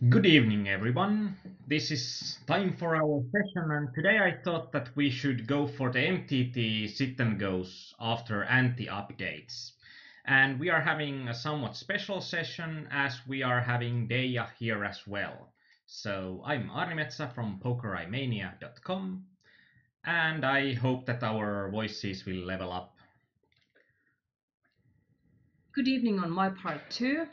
Good evening, everyone. This is time for our session, and today I thought that we should go for the MTT sit and goes after anti-updates. And we are having a somewhat special session as we are having Dayah here as well. So I'm Aarnimetsa from PokerImania.com, and I hope that our voices will level up. Good evening on my part too.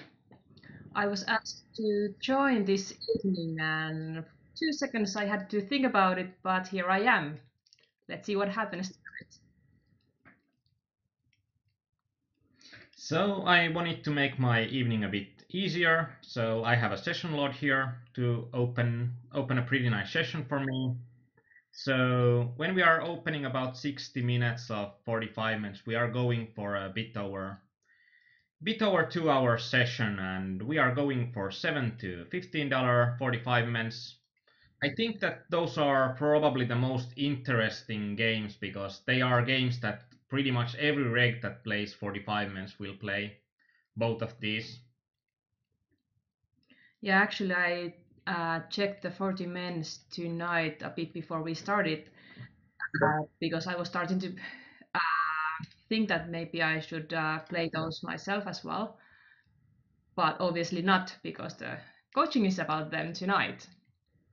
I was asked to join this evening and for 2 seconds I had to think about it, but here I am. Let's see what happens tonight. So I wanted to make my evening a bit easier, so I have a session log here to open a pretty nice session for me. So when we are opening about 60 minutes of 45 minutes, we are going for a bit over 2 hour session, and we are going for $7 to $15 45 minutes. I think that those are probably the most interesting games because they are games that pretty much every reg that plays 45 minutes will play both of these. Yeah, actually I checked the 40 minutes tonight a bit before we started because I was starting to think that maybe I should play those myself as well, but obviously not because the coaching is about them tonight.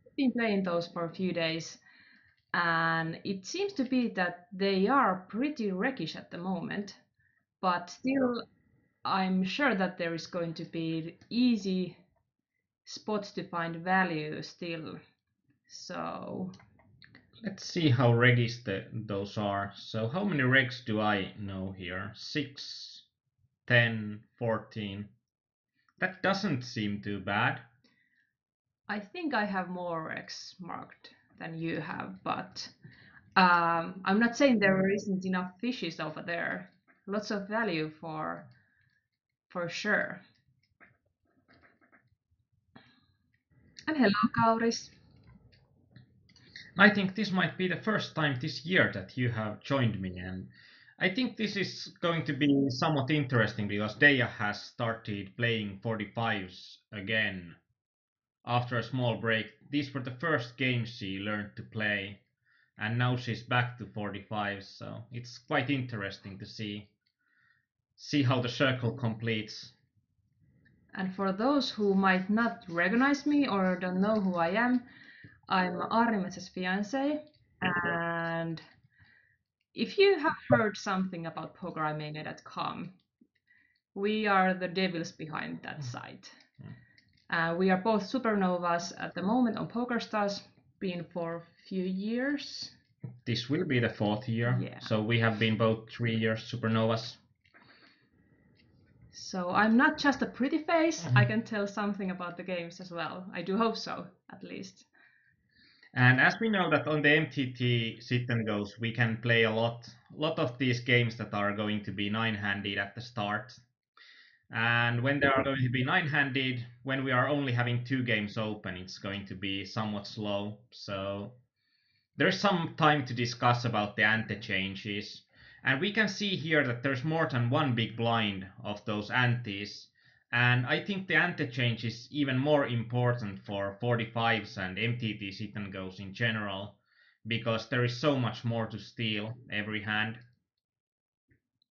I've been playing those for a few days and it seems to be that they are pretty wreckish at the moment, but still I'm sure that there is going to be easy spots to find value still. So Let's see how regis those are. So how many regs do I know here? 6, 10, 14. That doesn't seem too bad. I think I have more X marked than you have, but I'm not saying there isn't enough fishes over there. Lots of value for sure. And hello, Kauris. I think this might be the first time this year that you have joined me, and I think this is going to be somewhat interesting because Deja has started playing 45s again after a small break. These were the first games she learned to play, and now she's back to 45s, so it's quite interesting to see how the circle completes. And for those who might not recognize me or don't know who I am, I'm Aarnimetsa's fiance. And if you have heard something about PokerImania.com, we are the devils behind that site. We are both supernovas at the moment on PokerStars, been for a few years. This will be the fourth year, Yeah. so we have been both 3 years supernovas. So I'm not just a pretty face, I can tell something about the games as well. I do hope so, at least. And as we know that on the MTT sit and goes, we can play a lot of these games that are going to be nine-handed at the start. And when they are going to be nine-handed, when we are only having two games open, it's going to be somewhat slow. So there's some time to discuss about the ante changes. And we can see here that there's more than one big blind of those antes. And I think the ante change is even more important for 45s and MTT sit and goes in general, because there is so much more to steal every hand.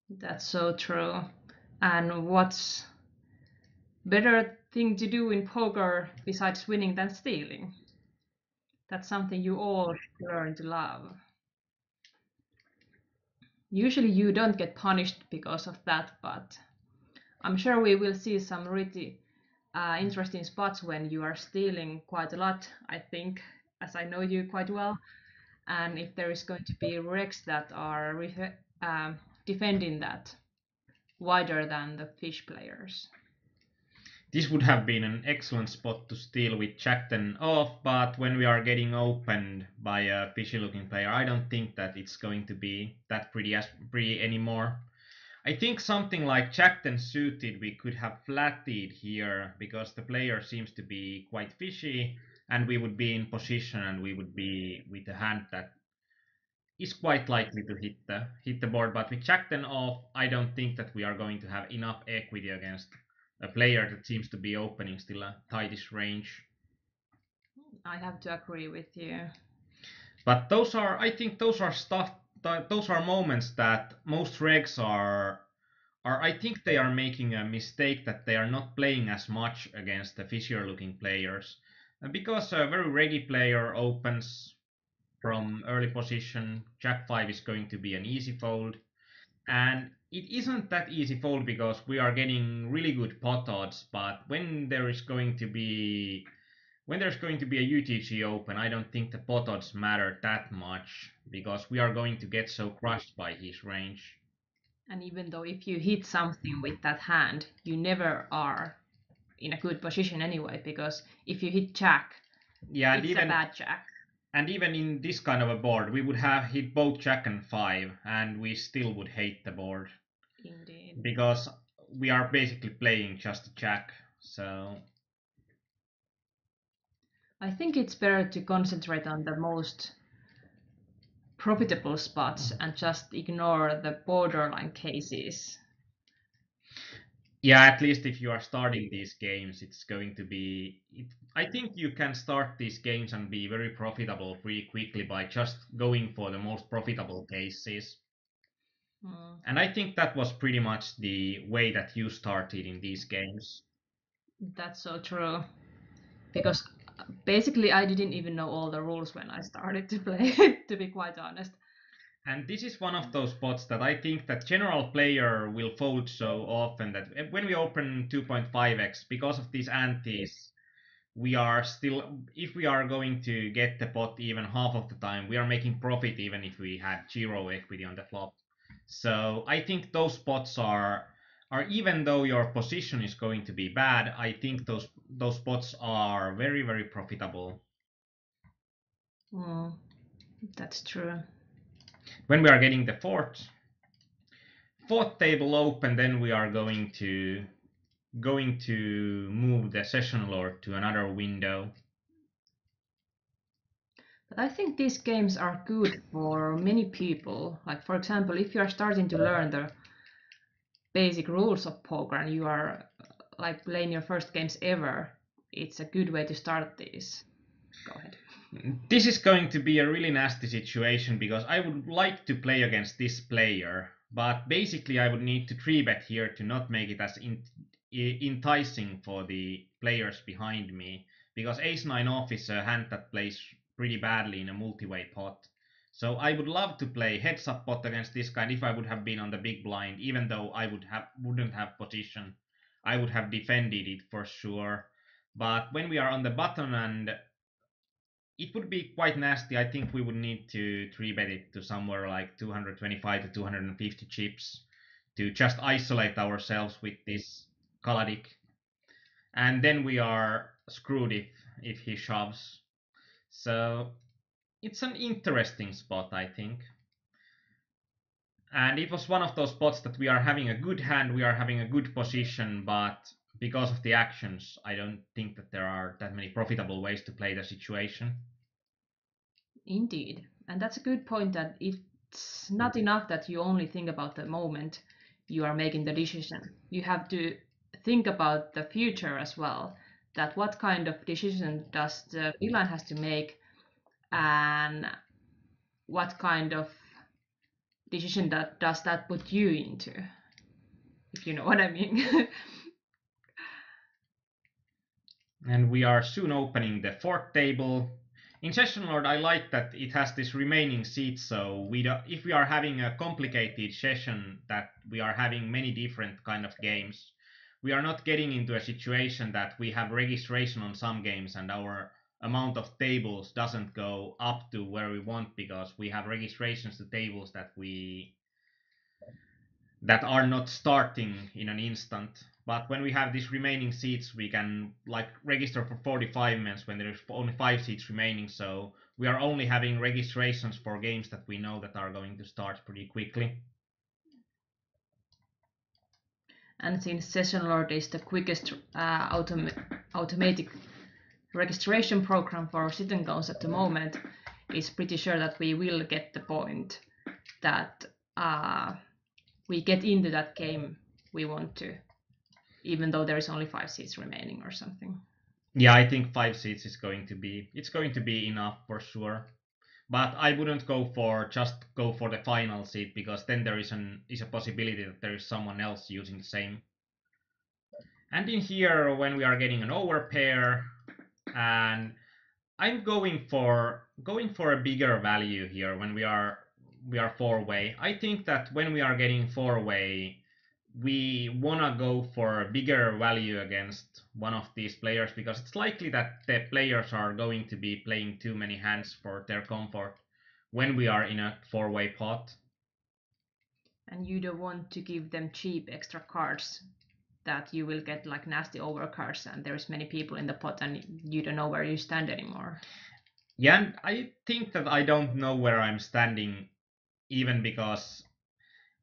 That's so true. And what's better thing to do in poker besides winning than stealing? That's something you all should learn to love. Usually you don't get punished because of that, but I'm sure we will see some really interesting spots when you are stealing quite a lot, I think, as I know you quite well. And if there is going to be regs that are defending that wider than the fish players. This would have been an excellent spot to steal with Jack 10 off, but when we are getting opened by a fishy looking player, I don't think that it's going to be that pretty anymore. I think something like Jack 10 suited we could have flatted here because the player seems to be quite fishy, and we would be in position and we would be with a hand that is quite likely to hit the board. But with Jack 10 off, I don't think that we are going to have enough equity against a player that seems to be opening still a tightish range. I have to agree with you. But those are, I think, those are those are moments that most regs are. I think they are making a mistake that they are not playing as much against the fishier-looking players, because a very reggy player opens from early position. Jack 5 is going to be an easy fold. And it isn't that easy fold because we are getting really good pot odds, but when there's going to be a UTG open, I don't think the pot odds matter that much because we are going to get so crushed by his range. And even though if you hit something with that hand, you never are in a good position anyway, because if you hit Jack, Yeah, it's a bad Jack. and even in this kind of a board, we would have hit both Jack and 5, and we still would hate the board Indeed. because we are basically playing just a Jack. So I think it's better to concentrate on the most profitable spots and just ignore the borderline cases. yeah, at least if you are starting these games, it's going to be. I think you can start these games and be very profitable pretty quickly by just going for the most profitable cases. Mm, And I think that was pretty much the way that you started in these games. that's so true. Because basically, I didn't even know all the rules when I started to play, to be quite honest. And this is one of those spots that I think that general player will fold so often that when we open 2.5x, because of these antes, we are still, if we are going to get the pot even half of the time, we are making profit even if we had zero equity on the flop. So I think those spots are even though your position is going to be bad, I think those spots are very very profitable. Mm, that's true. When we are getting the fourth table open, then we are going to move the session lord to another window. But I think these games are good for many people. Like, for example, if you are starting to learn the basic rules of poker and you are like playing your first games ever, it's a good way to start these. Go ahead. This is going to be a really nasty situation because I would like to play against this player, but basically I would need to 3-bet here to not make it as enticing for the players behind me, because ace-9 off is a hand that plays pretty badly in a multi-way pot. So I would love to play heads-up pot against this guy if I would have been on the big blind, even though I wouldn't have position. I would have defended it for sure. But when we are on the button and it would be quite nasty. I think we would need to 3-bet it to somewhere like 225 to 250 chips to just isolate ourselves with this Kaladik. And then we are screwed if he shoves. So it's an interesting spot, I think. And it was one of those spots that we are having a good hand, we are having a good position, but because of the actions, I don't think that there are that many profitable ways to play the situation. Indeed. And that's a good point that it's not enough that you only think about the moment you are making the decision. You have to think about the future as well. That what kind of decision does the villain has to make, and what kind of decision that does that put you into, if you know what I mean. And we are soon opening the fourth table. In Session Lord, I like that it has this remaining seat, so if we are having a complicated session that we are having many different kind of games, we are not getting into a situation that we have registration on some games and our amount of tables doesn't go up to where we want because we have registrations to tables that are not starting in an instant. But when we have these remaining seats, we can like register for 45 minutes when there's only 5 seats remaining. So we are only having registrations for games that we know that are going to start pretty quickly. And since Session Lord is the quickest automatic registration program for sit and goes at the moment, it's pretty sure that we will get the point that we get into that game we want to, even though there is only 5 seats remaining or something. Yeah, I think 5 seats is going to be it's going to be enough for sure. But I wouldn't go for the final seat because then there is a possibility that there is someone else using the same. And in here, when we are getting an overpair, and I'm going for a bigger value here when we are four-way. I think that when we are getting four-way, we wanna go for a bigger value against one of these players because it's likely that the players are going to be playing too many hands for their comfort when we are in a four-way pot. And you don't want to give them cheap extra cards that you will get like nasty overcards and there's many people in the pot and you don't know where you stand anymore. Yeah, and I think that I don't know where I'm standing even because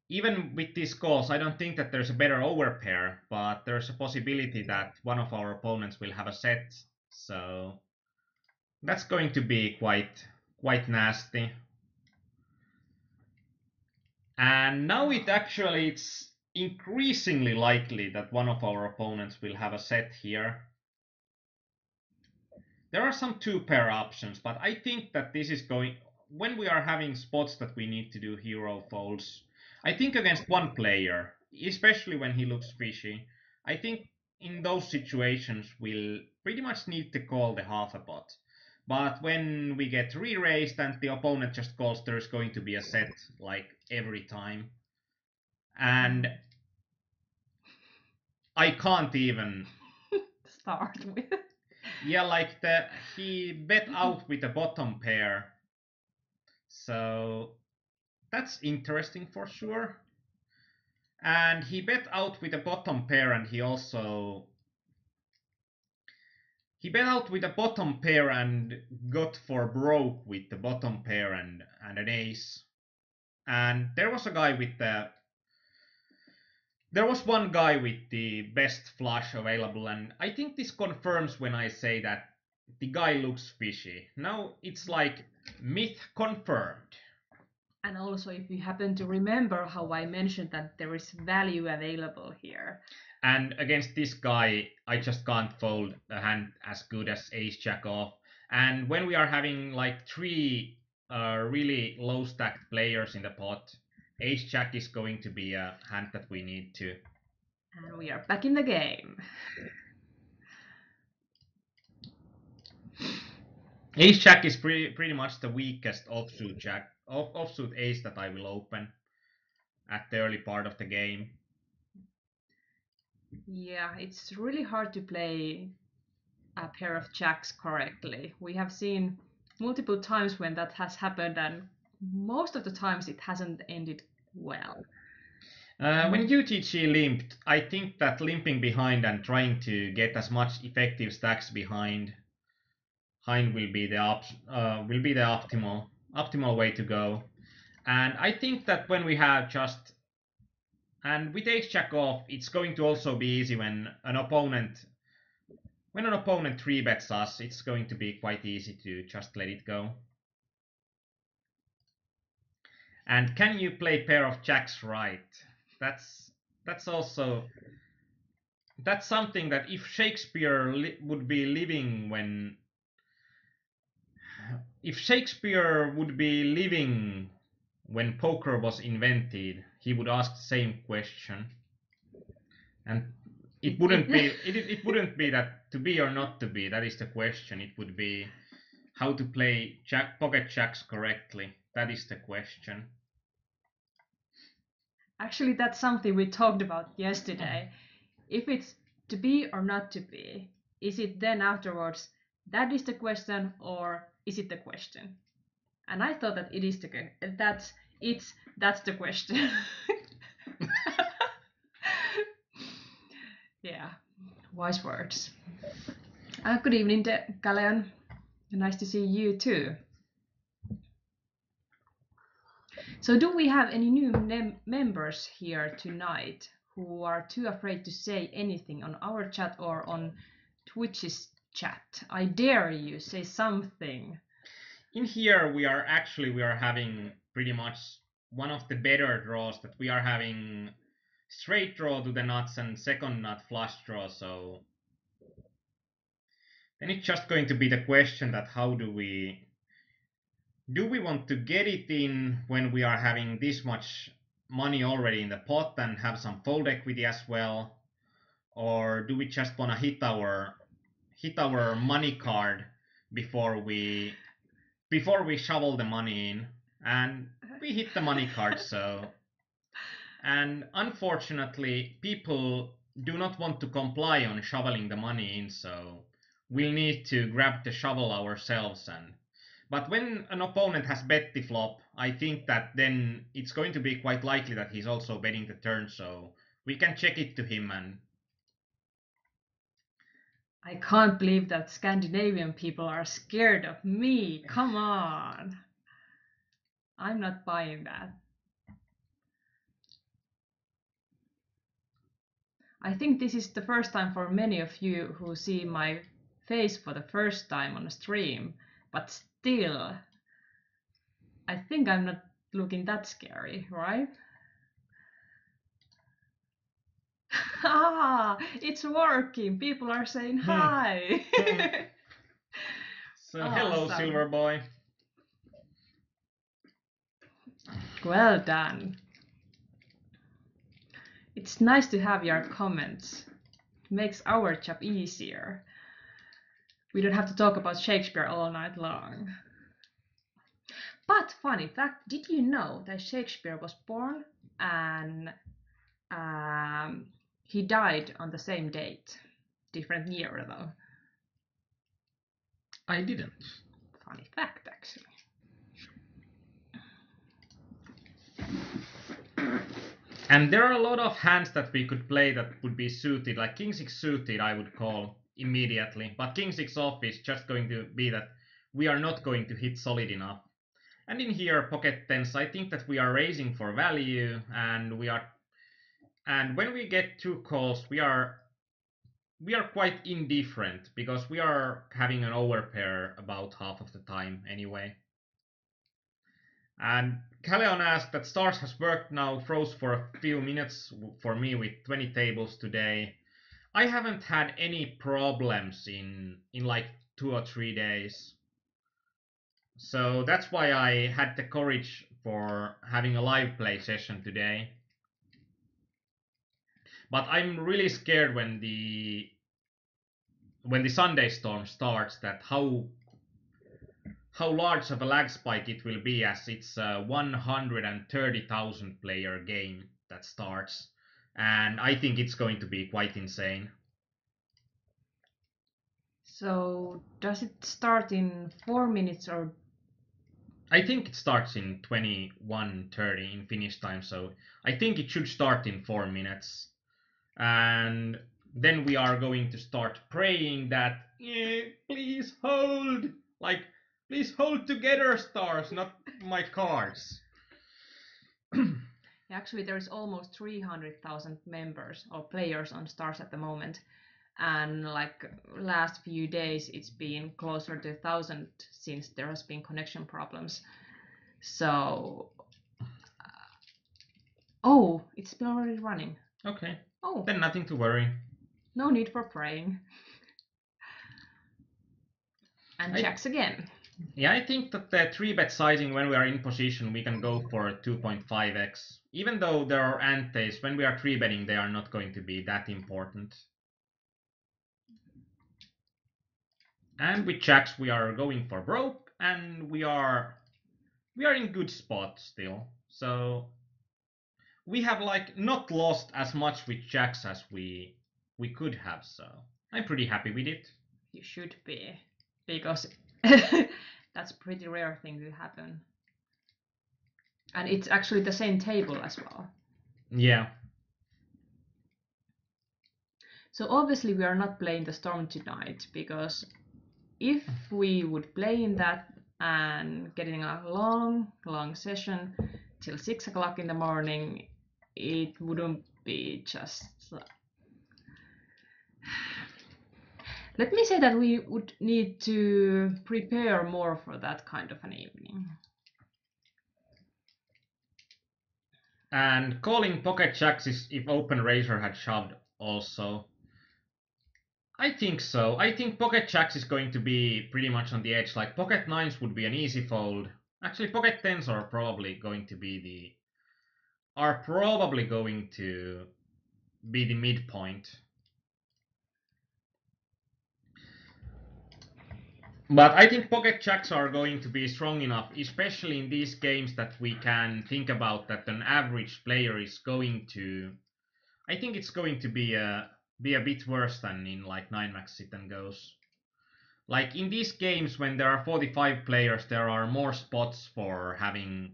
even with these calls, I don't think that there's a better overpair, but there's a possibility that one of our opponents will have a set. So that's going to be quite nasty. And now it's increasingly likely that one of our opponents will have a set here. There are some two pair options, but I think that this is going when we are having spots that we need to do hero folds. I think against one player, especially when he looks fishy, I think in those situations we'll pretty much need to call the half a pot. But when we get re-raised and the opponent just calls, there's going to be a set like every time. And I can't even. Start with. Yeah, like the he bet out with a bottom pair. So that's interesting for sure. And he bet out with a bottom pair, and he bet out with a bottom pair and got for broke with the bottom pair and an ace. And there was one guy with the best flush available, and I think this confirms when I say that the guy looks fishy. Now it's like myth confirmed. And also, if you happen to remember how I mentioned that there is value available here. And against this guy, I just can't fold a hand as good as ace jack off. And when we are having like three really low stacked players in the pot, ace jack is going to be a hand that we need to. And we are back in the game. Ace jack is pretty much the weakest offsuit ace that I will open at the early part of the game. Yeah, it's really hard to play a pair of jacks correctly. We have seen multiple times when that has happened, and most of the times it hasn't ended well. When UTG limped, I think that limping behind and trying to get as much effective stacks behind will be the optimal way to go. And I think that when we have just and with ace jack off, it's going to also be easy when an opponent three bets us. It's going to be quite easy to just let it go. And can you play pair of jacks right? That's that's also that's something that if Shakespeare would be living when if Shakespeare would be living when poker was invented, he would ask the same question, and it wouldn't be that to be or not to be. That is the question. It would be how to play pocket jacks correctly. That is the question. Actually, that's something we talked about yesterday. If it's to be or not to be, is it then afterwards that is the question or is it the question? And I thought that it is that's the question. Yeah, wise words. Good evening, Galeon. Nice to see you too. So, do we have any new members here tonight who are too afraid to say anything on our chat or on Twitch's chat? I dare you, say something. In here, we are having pretty much one of the better draws that we are having straight draw to the nuts and second nut flush draw. So then it's just going to be the question that how do we want to get it in when we are having this much money already in the pot and have some fold equity as well, or do we just want to hit our money card before we shovel the money in? And we hit the money card, so. And unfortunately, people do not want to comply on shoveling the money in, so we'll need to grab the shovel ourselves. But when an opponent has bet the flop, I think that then it's going to be quite likely that he's also betting the turn, so we can check it to him. And I can't believe that Scandinavian people are scared of me. Come on. I'm not buying that. I think this is the first time for many of you who see my face for the first time on a stream, but still, I think I'm not looking that scary, right? Ah, it's working. People are saying hi. So hello, Awesome. Silver Boy. Well done. It's nice to have your comments. It makes our job easier. We don't have to talk about Shakespeare all night long. But funny fact, did you know that Shakespeare was born and he died on the same date? Different year though. I didn't. Funny fact, actually. And there are a lot of hands that we could play that would be suited, like King 6 suited, I would call immediately. But King 6 off is just going to be that we are not going to hit solid enough. And in here, pocket tens, I think that we are raising for value, and when we get two calls, we are quite indifferent because we are having an overpair about half of the time anyway. And Caleon asked that Stars has worked now, froze for a few minutes for me with 20 tables today. I haven't had any problems in like 2 or 3 days. So that's why I had the courage for having a live play session today. But I'm really scared when the Sunday storm starts that how large of a lag spike it will be, as it's a 130,000 player game that starts, and I think it's going to be quite insane. So does it start in 4 minutes or? I think it starts in 21:30 in Finnish time, so I think it should start in 4 minutes. And then we are going to start praying that, please hold, like, please hold together, Stars, not my cards. Actually, there is almost 300,000 members or players on Stars at the moment, and like last few days, it's been closer to 1,000 since there has been connection problems. So, oh, it's been already running. Okay, Oh, then nothing to worry. no need for praying. And I, checks again. yeah, I think that the 3-bet sizing when we are in position, we can go for 2.5x. Even though there are antes, when we are 3-betting, they are not going to be that important. And with jacks, we are going for broke, and we are in good spot still. So we have like not lost as much with jacks as we could have. So I'm pretty happy with it. You should be, because that's a pretty rare thing to happen. And it's actually the same table as well. Yeah. So obviously we are not playing the Storm tonight, because if we would play in that and getting a long session till 6 o'clock in the morning, it wouldn't be just. Let me say that we would need to prepare more for that kind of an evening. And calling pocket jacks is if open razor had shoved also. I think so. I think pocket jacks is going to be pretty much on the edge. Like pocket nines would be an easy fold. Actually, pocket tens are probably going to be the midpoint. But I think pocket jacks are going to be strong enough, especially in these games that we can think about that an average player is going to. I think it's going to be a bit worse than in like 9-max sit and goes. Like in these games when there are 45 players, there are more spots for having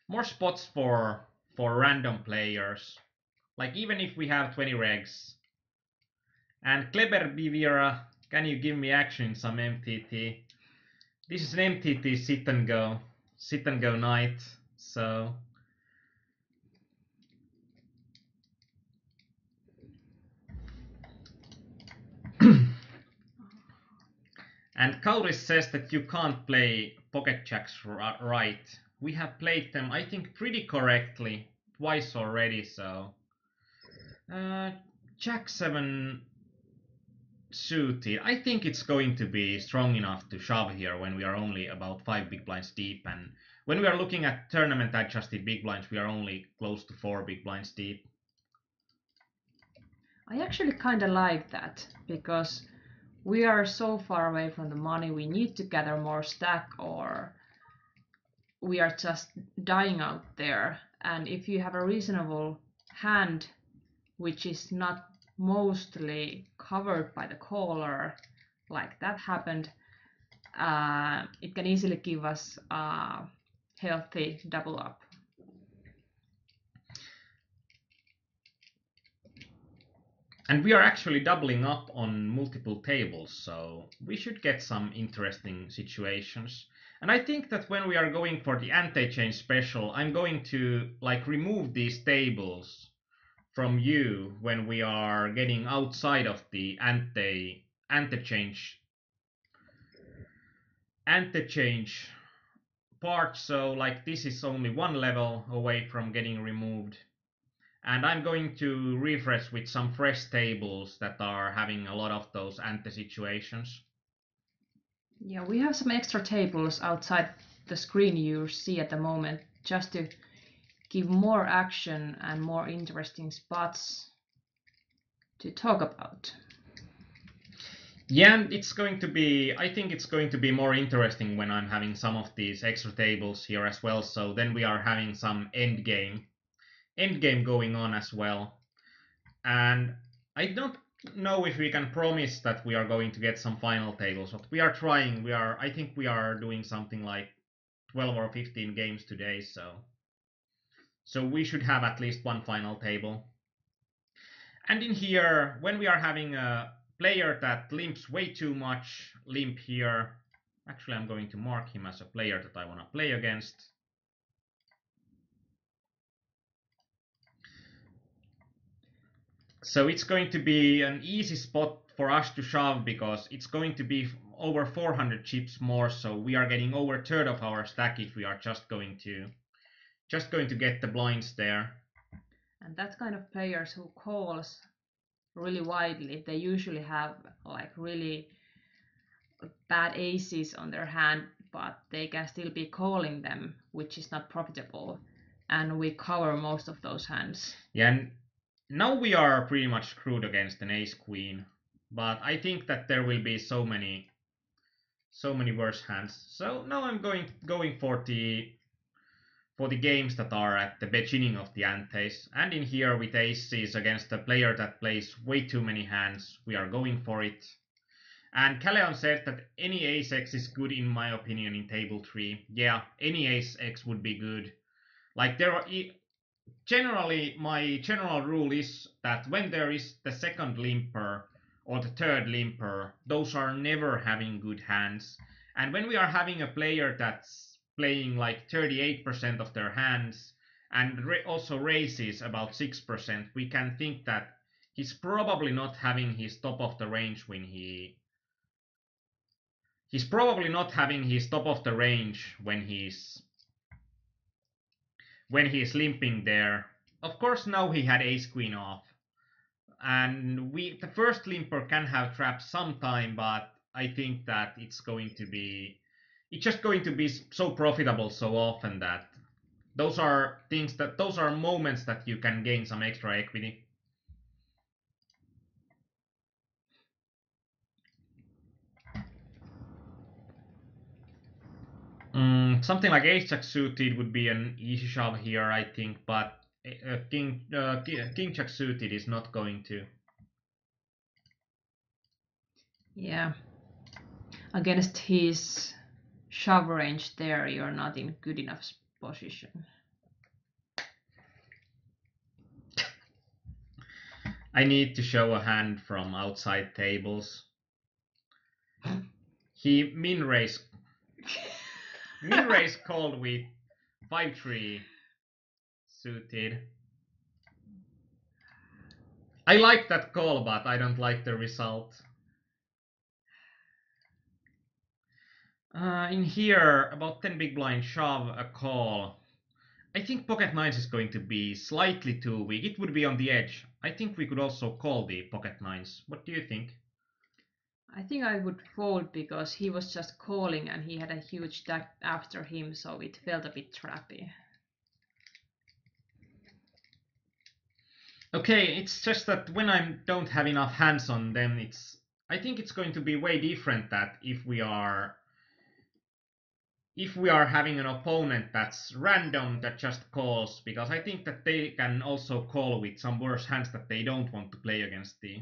more spots for random players. Like even if we have 20 regs. And Kleber Bivira, can you give me action in some MTT? This is an MTT sit and go night. So and Kauris says that you can't play pocket jacks right. We have played them, I think, pretty correctly twice already. So uh, Jack 7 suited. I think it's going to be strong enough to shove here when we are only about 5 big blinds deep. And when we are looking at tournament adjusted big blinds, we are only close to 4 big blinds deep. I actually kind of like that because we are so far away from the money. We need to gather more stack or we are just dying out there. And if you have a reasonable hand which is not mostly covered by the caller, like that happened, it can easily give us a healthy double up. And we are actually doubling up on multiple tables, so we should get some interesting situations. And I think that when we are going for the anti-change special, I'm going to like remove these tables from you when we are getting outside of the anti-change part. So like this is only one level away from getting removed. And I'm going to refresh with some fresh tables that are having a lot of those anti-situations. Yeah, we have some extra tables outside the screen you see at the moment just to give more action and more interesting spots to talk about. Yeah, and I think it's going to be more interesting when I'm having some of these extra tables here as well. So then we are having some end game going on as well. And I don't know if we can promise that we are going to get some final tables, but we are trying. I think we are doing something like 12 or 15 games today, so we should have at least one final table. And in here, when we are having a player that limps way too much, limp here. Actually, I'm going to mark him as a player that I want to play against. So it's going to be an easy spot for us to shove because it's going to be over 400 chips more, so we are getting over a third of our stack if we are just going to get the blinds there. And that kind of players who calls really widely, they usually have like really bad aces on their hand, but they can still be calling them, which is not profitable. And we cover most of those hands. Yeah, and now we are pretty much screwed against an ace queen, but I think that there will be so many worse hands. So now I'm going for the games that are at the beginning of the antes. And in here with aces against a player that plays way too many hands, we are going for it. And Kaleon said that any ace x is good in my opinion in table 3. Yeah, any ace x would be good. Like there are generally my general rule is that when there is the second limper or the third limper, those are never having good hands. And when we are having a player that's playing like 38% of their hands and also raises about 6%, we can think that he's probably not having his top of the range he's probably not having his top of the range when he's limping there. Of course, now he had ace queen off, and the first limper can have traps sometime, but I think that it's just going to be so profitable so often that those are moments that you can gain some extra equity. Something like ace jack suited would be an easy shove here, I think, but king jack suited is not going to. Yeah. Against his shove range there, you're not in good enough position. I need to show a hand from outside tables. He min raise called with 5-3 suited. I like that call, but I don't like the result. In here, about 10 big blind shove, a call. I think pocket nines is going to be slightly too weak. It would be on the edge. I think we could also call the pocket nines. What do you think? I think I would fold because he was just calling and he had a huge stack after him, so it felt a bit trappy. Okay, it's just that when I don't have enough hands on them, I think it's going to be way different that if we are having an opponent that's random that just calls, because I think that they can also call with some worse hands that they don't want to play against the.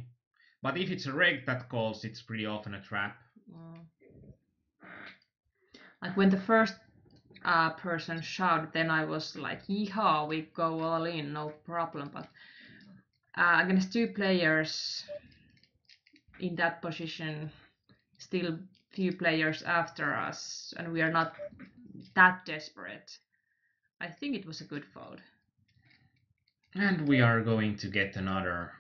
But if it's a reg that calls, it's pretty often a trap. Like when the first person shoved, then I was like, yeehaw, we go all in, no problem. But against two players in that position, still few players after us, and we are not that desperate, I think it was a good fold. And we are going to get another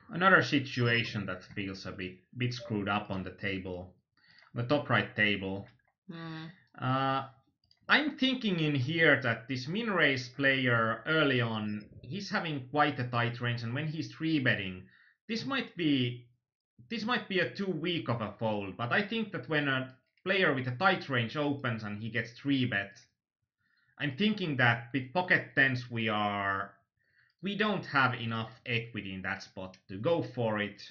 situation that feels a bit screwed up on the table, the top right table. I'm thinking in here that this min raise player early on, he's having quite a tight range, and when he's 3-betting, this might be a too weak of a fold. But I think that when a player with a tight range opens and he gets 3-bet, I'm thinking that with pocket tens we don't have enough equity in that spot to go for it.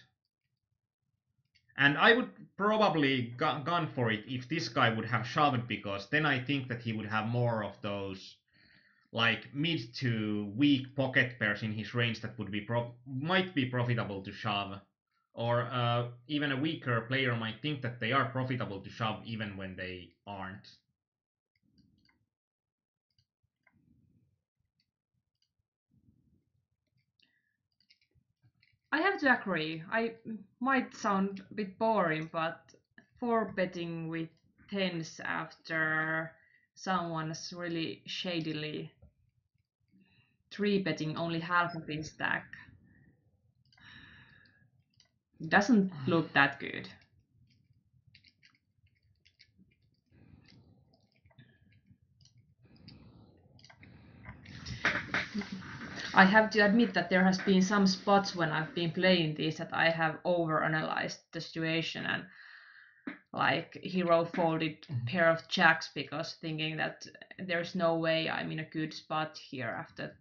And I would probably gone for it if this guy would have shoved, because then I think that he would have more of those like mid to weak pocket pairs in his range that would be might be profitable to shove. Or even a weaker player might think that they are profitable to shove even when they aren't. I have to agree. I might sound a bit boring, but 4-betting with tens after someone's really shadily 3-betting only half of his stack doesn't look that good. I have to admit that there has been some spots when I've been playing these that I have overanalyzed the situation, and like hero folded pair of jacks because thinking that there's no way I'm in a good spot here after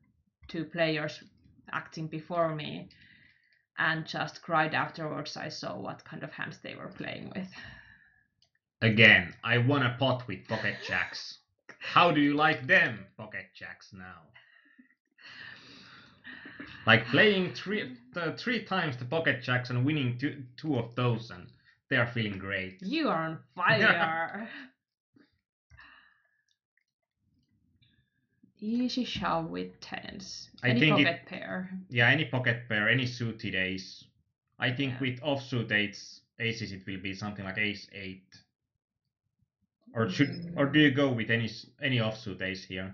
two players acting before me, and just cried afterwards I saw what kind of hands they were playing with. Again, I won a pot with pocket jacks. How do you like them, pocket jacks, now? Like playing three times the pocket jacks and winning two of those, and they are feeling great. You are on fire. Easy shove with tens. Any pocket pair. Yeah, any pocket pair, any suited ace. I think with offsuit aces it will be something like ace 8. Or do you go with any offsuit ace here?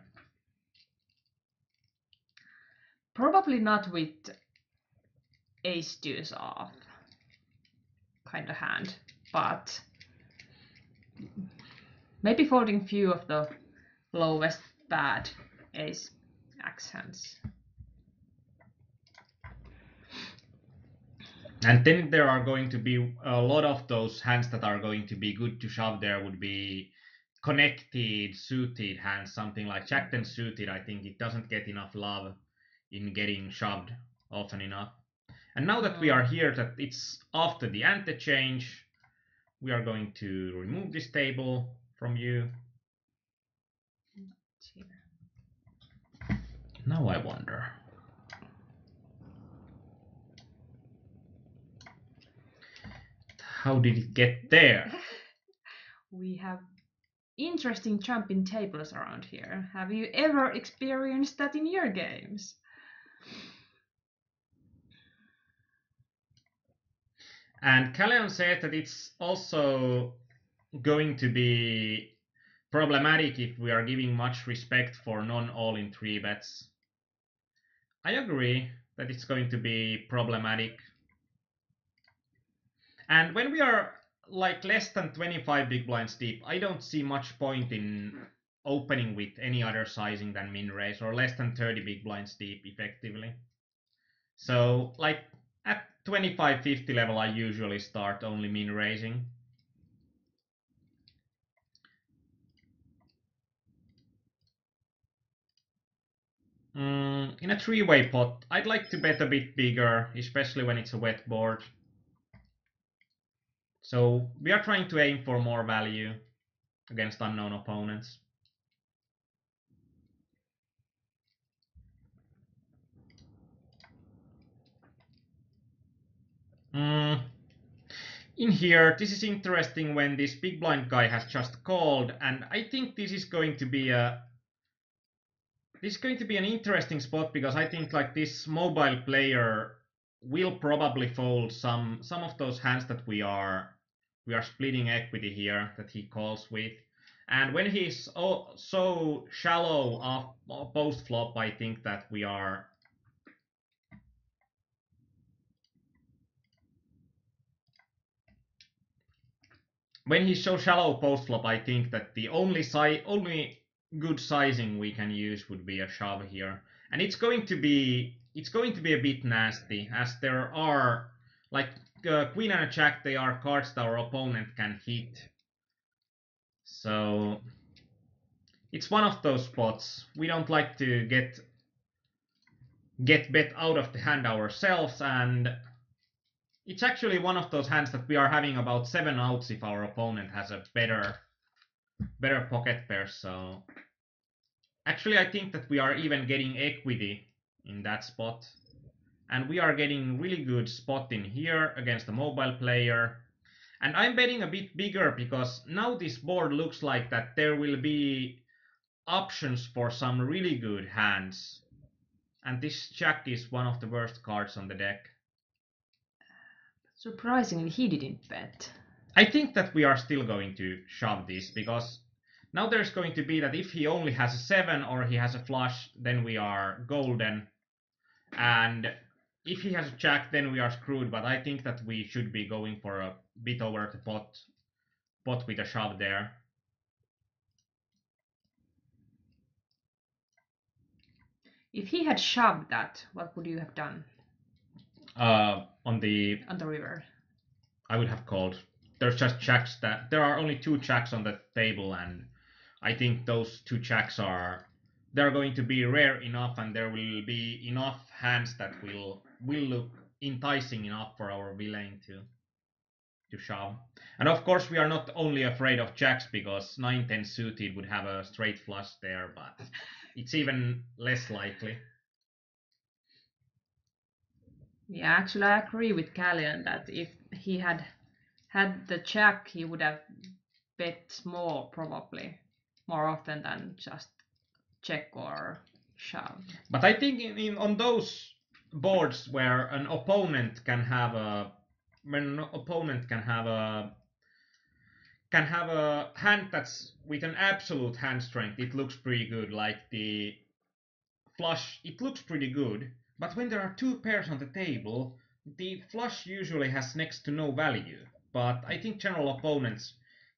Probably not with ace deuce off kind of hand, but maybe folding few of the lowest bad ace X hands. And then there are going to be a lot of those hands that are going to be good to shove. There would be connected, suited hands, something like Jack 10 suited. I think it doesn't get enough love in getting shoved often enough. And now that we are here, that it's after the ante change, we are going to remove this table from you. Now I wonder. How did it get there? We have interesting jumping tables around here. Have you ever experienced that in your games? And Callion said that it's also going to be problematic if we are giving much respect for non all-in 3 bets. I agree that it's going to be problematic. And when we are like less than 25 big blinds deep, I don't see much point in opening with any other sizing than min raise, or less than 30 big blinds deep effectively. So like at 25-50 level I usually start only min raising. In a three-way pot, I'd like to bet a bit bigger, especially when it's a wet board. So we are trying to aim for more value against unknown opponents. In here, this is interesting when this big blind guy has just called, and I think this is going to be an interesting spot, because I think like this mobile player will probably fold some of those hands that we are splitting equity here that he calls with. And when he's so shallow post flop, I think that we are when he's so shallow post flop, I think that the only good sizing we can use would be a shove here, and it's going to be a bit nasty, as there are like queen and a jack. They are cards that our opponent can hit, so it's one of those spots we don't like to get bet out of the hand ourselves, and it's actually one of those hands that we are having about 7 outs if our opponent has a better pocket pair. So actually I think that we are even getting equity in that spot, and we are getting really good spot in here against a mobile player. And I'm betting a bit bigger because now this board looks like that there will be options for some really good hands, and this jack is one of the worst cards on the deck. Surprisingly, he didn't bet. I think that we are still going to shove this, because now there's going to be that if he only has a 7 or he has a flush, then we are golden. And if he has a jack, then we are screwed. But I think that we should be going for a bit over the pot with a shove there. If he had shoved that, what would you have done On the river? I would have called. There's just jacks that there are only 2 jacks on the table, and I think those 2 jacks they're going to be rare enough, and there will be enough hands that will look enticing enough for our villain to shove. And of course we are not only afraid of jacks, because 9-10 suited would have a straight flush there, but it's even less likely. Yeah, actually, I agree with Callion that if he had the jack, he would have bet small, probably more often than just check or shove. But I think on those boards where an opponent can have a hand that's with an absolute hand strength, it looks pretty good. Like the flush, it looks pretty good. But when there are 2 pairs on the table, the flush usually has next to no value. But I think general opponents,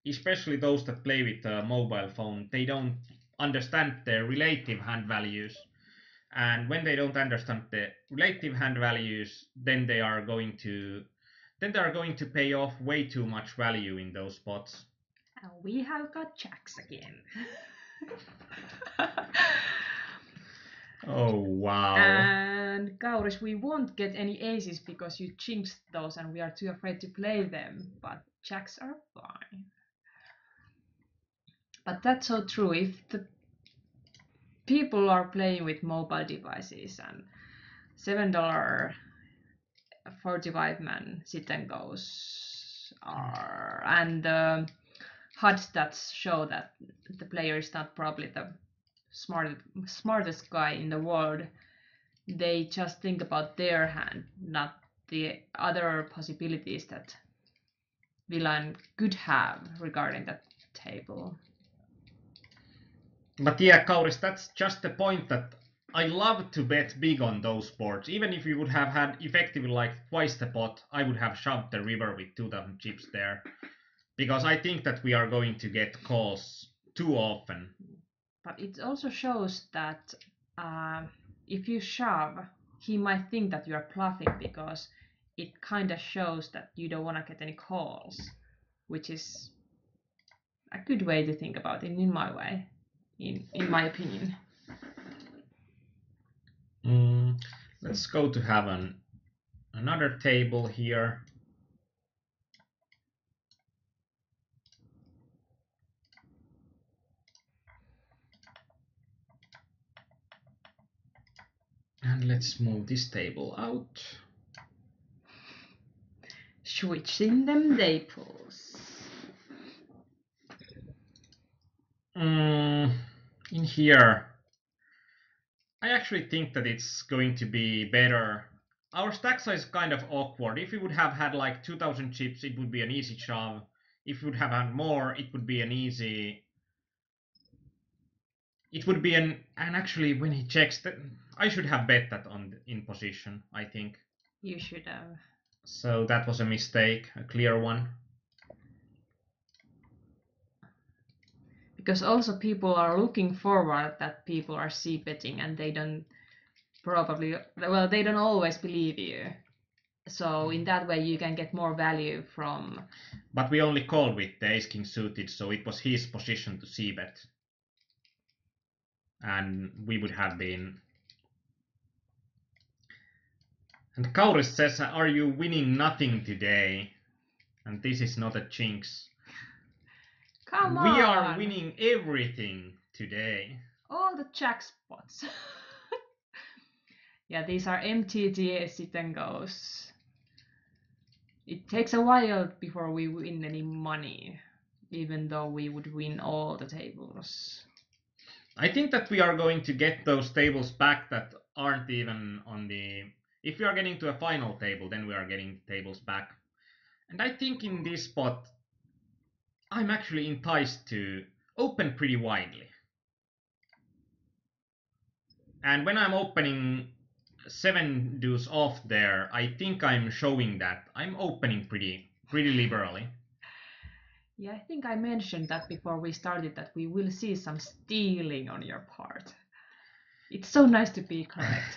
especially those that play with a mobile phone, they don't understand their relative hand values. And when they don't understand the relative hand values, then they are going to then they are going to pay off way too much value in those spots. And we have got jacks again. Oh wow. And Kauris, we won't get any aces because you jinxed those and we are too afraid to play them, but jacks are fine. But that's so true. If the people are playing with mobile devices and $7 45-man sit and goes are, and HUD stats show that the player is not probably the smartest guy in the world, they just think about their hand, not the other possibilities that villain could have regarding that table. But yeah, Kauris, that's just the point that I love to bet big on those boards. Even if we would have had effectively like twice the pot, I would have shoved the river with 2000 chips there. Because I think that we are going to get calls too often. But it also shows that if you shove, he might think that you are bluffing because it kind of shows that you don't want to get any calls, which is a good way to think about it in my way, in my opinion. Let's go to have another table here. And let's move this table out. Switching them tables. In here, I actually think that it's going to be better. Our stack size is kind of awkward. If we would have had like 2000 chips, it would be an easy shove. If we would have had more, it would be an easy. It would be and actually when he checks that, I should have bet that on in position, I think. You should have. So that was a mistake, a clear one. Because also people are looking forward that people are c-betting and they don't they don't always believe you. So in that way you can get more value from. But we only called with the ace king suited, so it was his position to c-bet. And we would have been. And Kauris says, are you winning nothing today? And this is not a jinx. Come on! We are winning everything today. All the jackpots. Yeah, these are MTT sit and goes. It takes a while before we win any money, even though we would win all the tables. I think that we are going to get those tables back that aren't even on the. If we are getting to a final table, then we are getting tables back. And I think in this spot, I'm actually enticed to open pretty widely. And when I'm opening 7 deuce off there, I think I'm showing that I'm opening pretty liberally. Yeah, I think I mentioned that before we started that we will see some stealing on your part. It's so nice to be correct.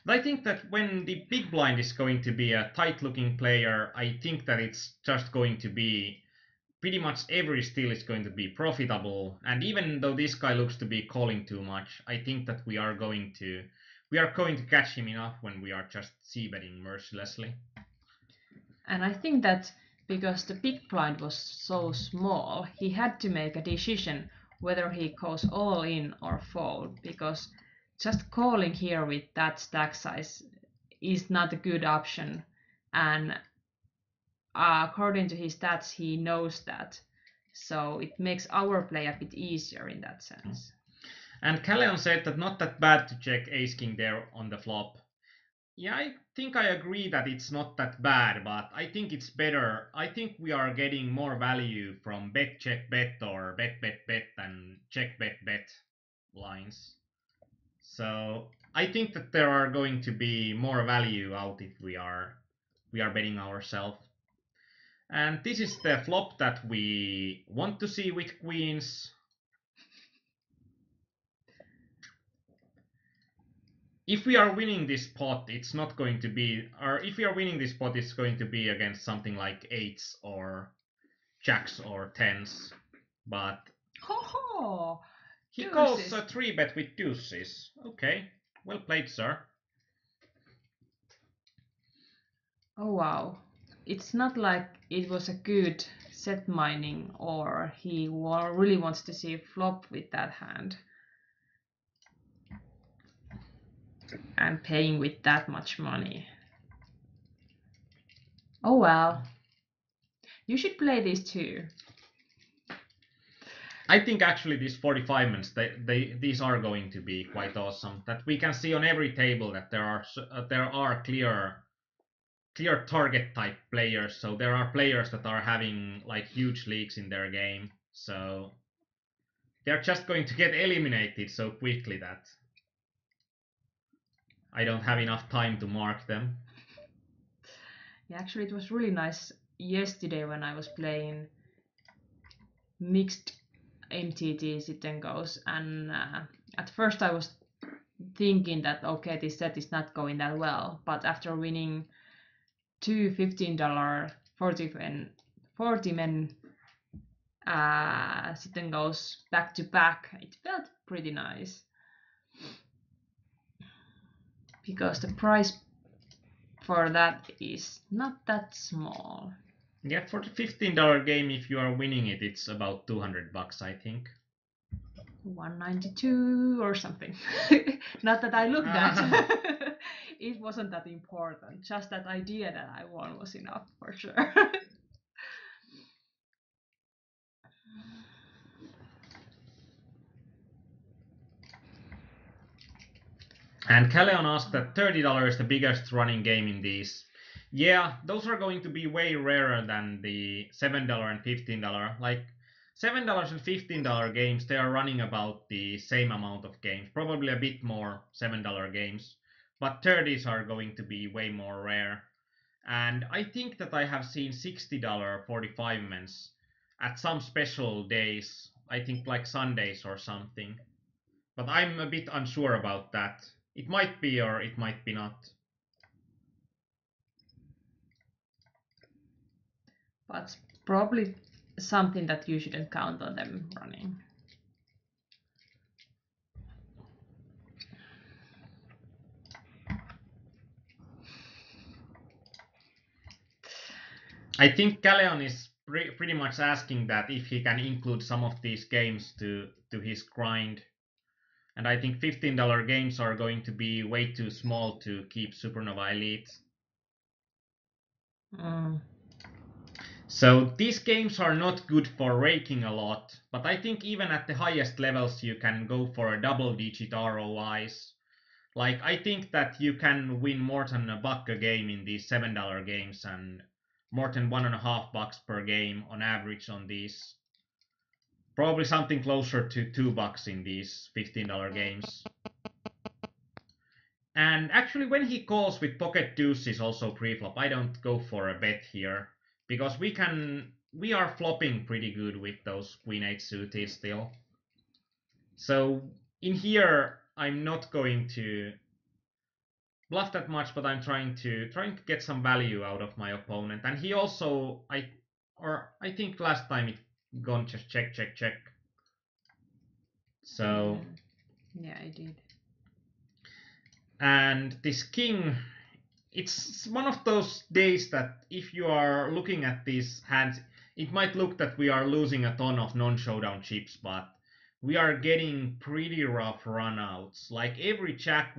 I think that when the big blind is going to be a tight-looking player, I think that it's just going to be pretty much every steal is going to be profitable. And even though this guy looks to be calling too much, I think that we are going to catch him enough when we are just c-betting mercilessly. And I think that because the big blind was so small, he had to make a decision whether he goes all in or fold, because just calling here with that stack size is not a good option. And according to his stats, he knows that. So it makes our play a bit easier in that sense. And Calleon said that not that bad to check ace king there on the flop. Yeah, I think I agree that it's not that bad, but I think it's better. I think we are getting more value from bet check bet or bet bet bet than check bet bet lines. So I think that there are going to be more value out if we are betting ourselves. And this is the flop that we want to see with queens. if we are winning this pot, it's not going to be, or if we are winning this pot, it's going to be against something like eights or jacks or tens. But Ho ho! he calls a Deuces. 3-bet with deuces. Okay, well played, sir. Oh wow. It's not like it was a good set mining or he really wants to see flop with that hand. And paying with that much money. Oh well. You should play these too. I think actually these 45 minutes, these are going to be quite awesome. That we can see on every table that there are clear target type players. So there are players that are having like huge leaks in their game. So they're just going to get eliminated so quickly that I don't have enough time to mark them. Yeah, actually, it was really nice yesterday when I was playing mixed MTT sit goes, and at first I was thinking that okay, this set is not going that well, but after winning two $15 40 men sit and goes back to back, it felt pretty nice because the price for that is not that small. Yeah, for the $15 game, if you are winning it, it's about $200, I think. 192 or something. Not that I looked at. It wasn't that important. Just that idea that I won was enough for sure. And Calleon asked that $30 is the biggest running game in these. Yeah, those are going to be way rarer than the $7 and $15. Like $7 and $15 games, they are running about the same amount of games, probably a bit more $7 games. But 30s are going to be way more rare. And I think that I have seen $60 45 mens at some special days, I think like Sundays or something. But I'm a bit unsure about that. It might be or it might be not. But probably something that you shouldn't count on them running. I think Calleon is pretty much asking that if he can include some of these games to his grind. And I think $15 games are going to be way too small to keep Supernova Elite. Mm. So these games are not good for raking a lot, but I think even at the highest levels you can go for a double-digit ROIs. Like I think that you can win more than $1 a game in these $7 games and more than $1.50 per game on average on these. Probably something closer to $2 in these $15 games. And actually, when he calls with pocket deuces also pre-flop, I don't go for a bet here because we are flopping pretty good with those queen eight suited still. So in here, I'm not going to bluff that much, but I'm trying to get some value out of my opponent. And he also I think last time it gone just check check check. So Yeah, I did. and this king, it's one of those days that if you are looking at these hands, it might look that we are losing a ton of non-showdown chips, but we are getting pretty rough runouts. Like every king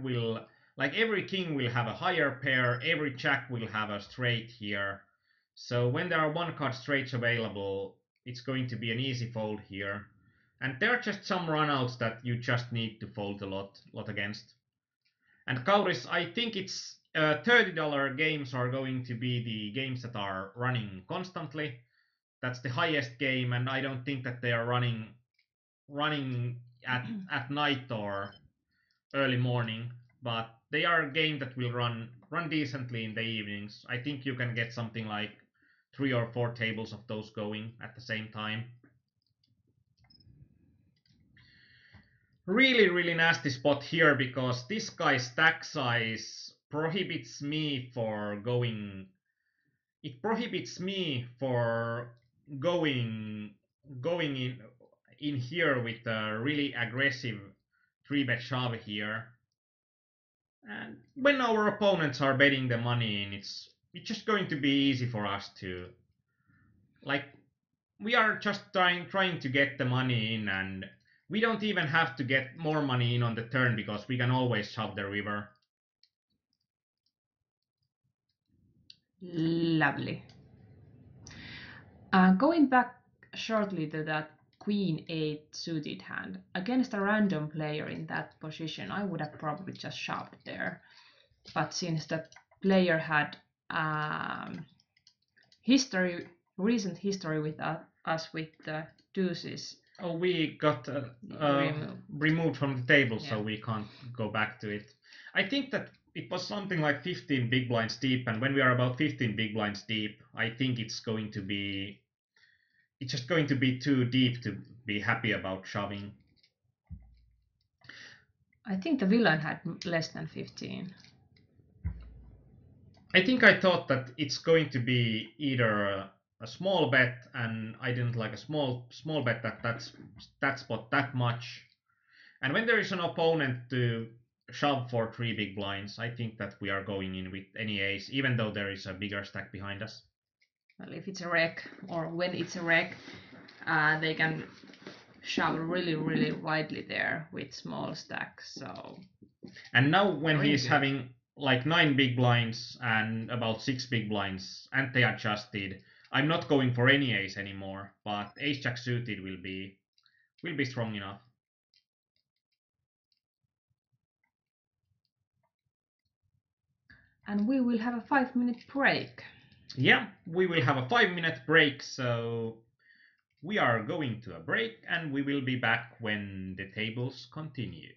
will have a higher pair, every jack will have a straight here. So when there are one card straights available, it's going to be an easy fold here. And there are just some runouts that you just need to fold a lot against. And Kauris, I think it's $30 games are going to be the games that are running constantly. That's the highest game, and I don't think that they are running at night or early morning. But they are a game that will run decently in the evenings. I think you can get something like 3 or 4 tables of those going at the same time. really, really nasty spot here because this guy's stack size prohibits me for going. It prohibits me for going going in here with a really aggressive three bet shove here. And when our opponents are betting the money in, it's just going to be easy for us to like we are just trying to get the money in, and we don't even have to get more money in on the turn because we can always shove the river. Lovely. Going back shortly to that Queen 8 suited hand, against a random player in that position, I would have probably just shoved there. But since the player had um, history, recent history with us with the deuces, Oh, we got removed. removed from the table, Yeah. so we can't go back to it. I think that it was something like 15 big blinds deep, and when we are about 15 big blinds deep, I think it's just going to be too deep to be happy about shoving. I think the villain had less than 15. I think I thought that it's going to be either a small bet, and I didn't like a small bet that spot that much. And when there is an opponent to shove for three big blinds, I think that we are going in with any ace, even though there is a bigger stack behind us. Well, if it's a wreck or when it's a wreck, they can shove really, really widely there with small stacks. So And now when very he's good. having like nine big blinds and about six big blinds anti-adjusted, I'm not going for any ace anymore. But ace jack suited will be strong enough. And we will have a 5-minute break. Yeah, we will have a 5 minute break, so we are going to a break and we will be back when the tables continue.